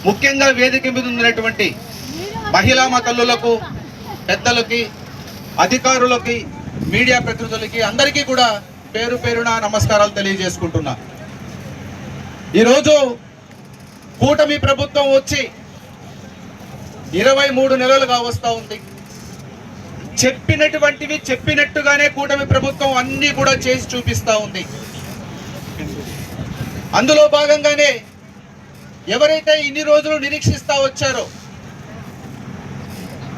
ముఖ్యంగా వేదిక మీద ఉన్నటువంటి మహిళా తల్లులకు, పెద్దలకి, అధికారులకి, మీడియా ప్రతినిధులకి అందరికీ కూడా పేరు పేరున నమస్కారాలు తెలియజేసుకుంటున్నా. ఈరోజు కూటమి ప్రభుత్వం వచ్చి 23 నెలలుగా వస్తూ ఉంది. చెప్పినటువంటివి చెప్పినట్టుగానే కూటమి ప్రభుత్వం అన్ని కూడా చేసి చూపిస్తూ ఉంది. అందులో భాగంగానే ఎవరైతే ఇన్ని రోజులు నిరీక్షిస్తా వచ్చారో,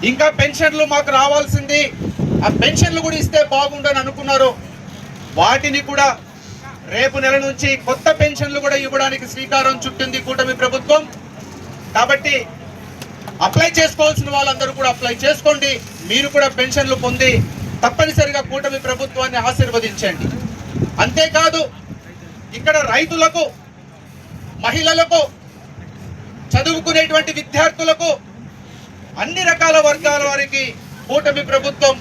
ఇంకా పెన్షన్లు మాకు రావాల్సింది, ఆ పెన్షన్లు కూడా ఇస్తే బాగుండని అనుకున్నారు, వాటిని కూడా రేపు నెల నుంచి కొత్త పెన్షన్లు కూడా ఇవ్వడానికి శ్రీకారం చుట్టింది కూటమి ప్రభుత్వం. కాబట్టి అప్లై చేసుకోవాల్సిన వాళ్ళందరూ కూడా అప్లై చేసుకోండి. మీరు కూడా పెన్షన్లు పొంది తప్పనిసరిగా కూటమి ప్రభుత్వాన్ని ఆశీర్వదించండి. అంతేకాదు, ఇక్కడ రైతులకు, మహిళలకు, చదువుకునేటువంటి విద్యార్థులకు, అన్ని రకాల వర్గాల వారికి కూటమి ప్రభుత్వం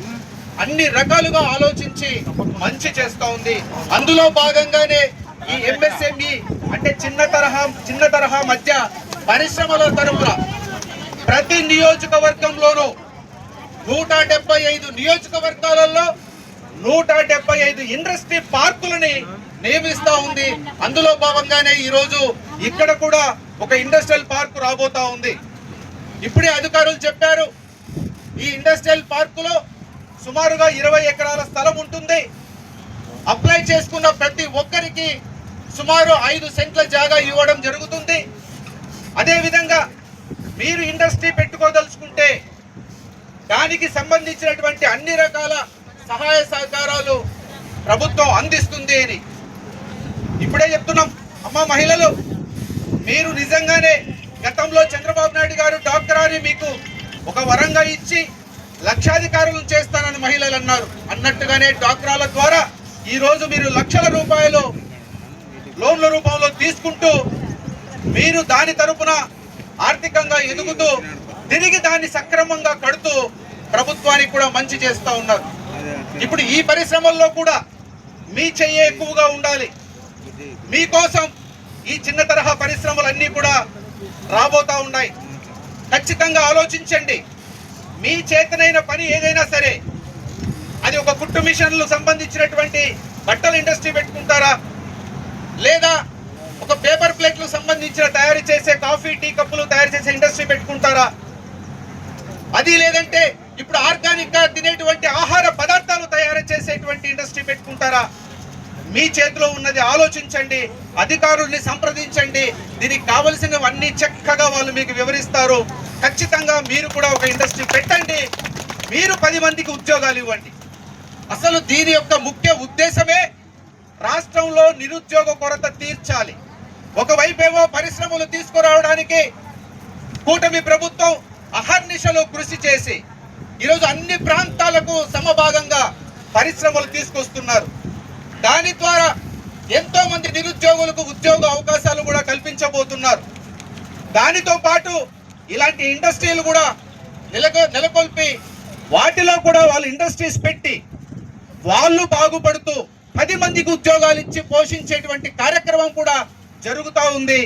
అన్ని రకాలుగా ఆలోచించి మంచి చేస్తూ ఉంది. అందులో భాగంగానే ఈ ఎంఎస్ఎంఈ అంటే చిన్న తరహా మధ్య పరిశ్రమల తరపున ప్రతి నియోజకవర్గంలోనూ 175 నియోజకవర్గాలలో 175 ఇండస్ట్రీ పార్కులని నియమిస్తా ఉంది. అందులో భాగంగానే ఈరోజు ఇక్కడ కూడా ఒక ఇండస్ట్రియల్ పార్క్ రాబోతా ఉంది. ఇప్పుడే అధికారులు చెప్పారు, ఈ ఇండస్ట్రియల్ పార్కులో సుమారుగా 20 ఎకరాల స్థలం ఉంటుంది. అప్లై చేసుకున్న ప్రతి ఒక్కరికి సుమారు 5 సెంట్ల జాగా ఇవ్వడం జరుగుతుంది. అదేవిధంగా మీరు ఇండస్ట్రీ పెట్టుకోదలుచుకుంటే దానికి సంబంధించినటువంటి అన్ని రకాల సహాయ సహకారాలు ప్రభుత్వం అందిస్తుంది అని ఇప్పుడే చెప్తున్నాం. అమ్మ మహిళలు, మీరు నిజంగానే గతంలో చంద్రబాబు నాయుడు గారు డాక్టర్ అని మీకు ఒక వరంగా ఇచ్చి లక్షాధికారులను చేస్తానని మహిళలు అన్నారు. అన్నట్టుగానే డాక్టరాల ద్వారా ఈరోజు మీరు లక్షల రూపాయలు లోన్ల రూపంలో తీసుకుంటూ మీరు దాని తరపున ఆర్థికంగా ఎదుగుతూ తిరిగి దాన్ని సక్రమంగా కడుతూ ప్రభుత్వానికి కూడా మంచి చేస్తూ ఉన్నారు. ఇప్పుడు ఈ పరిశ్రమల్లో కూడా మీ చెయ్యి ఎక్కువగా ఉండాలి. మీకోసం ఈ చిన్న తరహా పరిశ్రమలన్నీ కూడా రాబోతా ఉన్నాయి. ఖచ్చితంగా ఆలోచించండి. మీ చేతనైన పని ఏదైనా సరే, అది ఒక కుట్టు మిషన్లు సంబంధించినటువంటి బట్టల ఇండస్ట్రీ పెట్టుకుంటారా, లేదా ఒక పేపర్ ప్లేట్లు సంబంధించిన తయారు చేసే కాఫీ టీ కప్పులు తయారు చేసే ఇండస్ట్రీ పెట్టుకుంటారా, అది లేదంటే ఇప్పుడు ఆర్గానిక్ గా తినేటువంటి ఆహార పదార్థాలు తయారు చేసేటువంటి ఇండస్ట్రీ పెట్టుకుంటారా? మీ చేతిలో ఉన్నది ఆలోచించండి, అధికారుల్ని సంప్రదించండి. దీనికి కావలసినవన్నీ చక్కగా వాళ్ళు మీకు వివరిస్తారు. ఖచ్చితంగా మీరు కూడా ఒక ఇండస్ట్రీ పెట్టండి, మీరు 10 మందికి ఉద్యోగాలు ఇవ్వండి. అసలు దీని యొక్క ముఖ్య ఉద్దేశమే రాష్ట్రంలో నిరుద్యోగ కొరత తీర్చాలి. ఒకవైపేమో పరిశ్రమలు తీసుకురావడానికి కూటమి ప్రభుత్వం అహర్నిశలు కృషి చేసి ఈరోజు అన్ని ప్రాంతాలకు సమభాగంగా పరిశ్రమలు తీసుకొస్తున్నారు. దాని ద్వారా ఎంతో మంది నిరుద్యోగులకు ఉద్యోగ అవకాశాలు కూడా కల్పించబోతున్నారు. దానితో పాటు ఇలాంటి ఇండస్ట్రీలు కూడా నెలకొల్పి వాటిలో కూడా వాళ్ళు ఇండస్ట్రీస్ పెట్టి వాళ్ళు బాగుపడుతూ 10 మందికి ఉద్యోగాలు ఇచ్చి పోషించేటువంటి కార్యక్రమం కూడా జరుగుతూ ఉంది.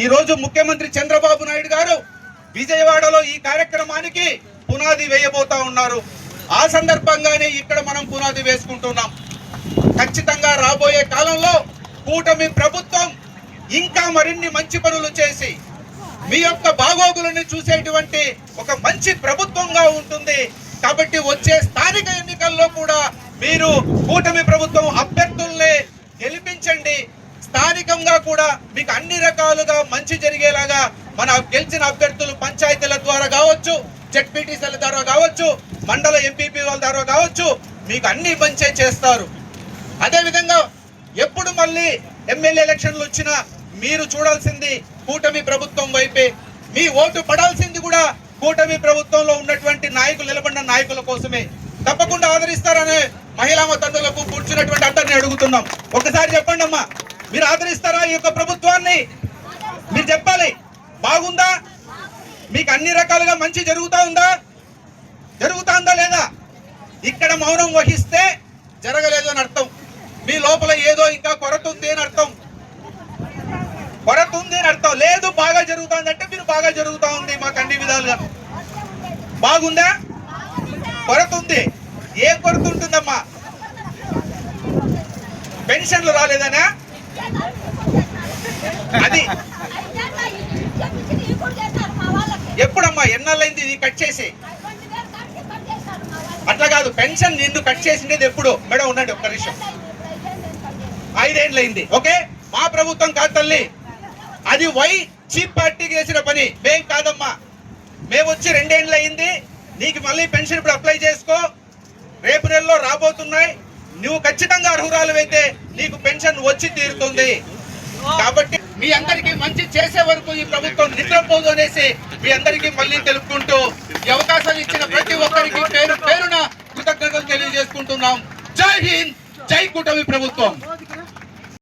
ఈరోజు ముఖ్యమంత్రి చంద్రబాబు నాయుడు గారు విజయవాడలో ఈ కార్యక్రమానికి పునాది వేయబోతా ఉన్నారు. ఆ సందర్భంగానే ఇక్కడ మనం పునాది వేసుకుంటున్నాం. ఖచ్చితంగా రాబోయే కాలంలో కూటమి ప్రభుత్వం ఇంకా మరిన్ని మంచి పనులు చేసి మీ యొక్క బాగోగులను చూసేటువంటి ఒక మంచి ప్రభుత్వంగా ఉంటుంది. కాబట్టి వచ్చే స్థానిక ఎన్నికల్లో కూడా మీరు కూటమి ప్రభుత్వం అభ్యర్థుల్ని గెలిపించండి. స్థానికంగా కూడా మీకు అన్ని రకాలుగా మంచి జరిగేలాగా మన గెలిచిన అభ్యర్థులు పంచాయతీల ద్వారా కావచ్చు, జెడ్పీటీసీల ద్వారా కావచ్చు, మండల ఎంపీపీ వాళ్ళ ద్వారా కావచ్చు, మీకు అన్ని మంచి చేస్తారు. అదేవిధంగా ఎప్పుడు మళ్ళీ ఎమ్మెల్యే ఎలక్షన్లు వచ్చినా మీరు చూడాల్సింది కూటమి ప్రభుత్వం వైపే. మీ ఓటు పడాల్సింది కూడా కూటమి ప్రభుత్వంలో ఉన్నటువంటి నాయకులు, నిలబడిన నాయకుల కోసమే. తప్పకుండా ఆదరిస్తారనే మహిళా తండ్రులకు కూర్చున్నటువంటి అందరినీ అడుగుతున్నాం. ఒకసారి చెప్పండి అమ్మా, మీరు ఆదరిస్తారా ఈ యొక్క ప్రభుత్వాన్ని? మీరు చెప్పాలి. బాగుందా? మీకు అన్ని రకాలుగా మంచి జరుగుతుందా లేదా? ఇక్కడ మౌనం వహిస్తే జరగలేదు అని అర్థం. మీ లోపల ఏదో ఇంకా కొరత ఉంది అని అర్థం. లేదు బాగా జరుగుతుందంటే మీరు బాగుందా? కొరత ఉంది. ఏ కొరత ఉంటుందమ్మా? పెన్షన్లు రాలేదనా? అది ఎప్పుడమ్మా? ఎన్నాళ్ళైంది ఇది కట్ చేసి? అట్లా కాదు, పెన్షన్ నిన్ను కట్ చేసిండేది ఎప్పుడు? మేడం ఉండండి ఒక్క నిమిషం. 5 ఏళ్ళైంది. ఓకే, మా ప్రభుత్వం కాదు తల్లి, అది చీప్ పార్టీకి చేసిన పని, మేం కాదమ్మా. మేము వచ్చి 2 ఏళ్ళు అయింది. నీకు మళ్ళీ పెన్షన్ ఇప్పుడు అప్లై చేసుకో, రేపు నెలలో రాబోతున్నాయి. నువ్వు ఖచ్చితంగా అర్హురాలువైతే నీకు పెన్షన్ వచ్చి తీరుతుంది. కాబట్టి మీ అందరికీ మంచి చేసే వరకు ఈ ప్రభుత్వం నిద్రపోదు అనేసి మీ అందరికీ మళ్ళీ తెలుపుకుంటూ ఈ అవకాశం ఇచ్చిన ప్రతి ఒక్కరికి పేరు పేరున కృతజ్ఞతలు తెలియజేసుకుంటున్నాం. జై హింద్, జై కూటమి ప్రభుత్వం.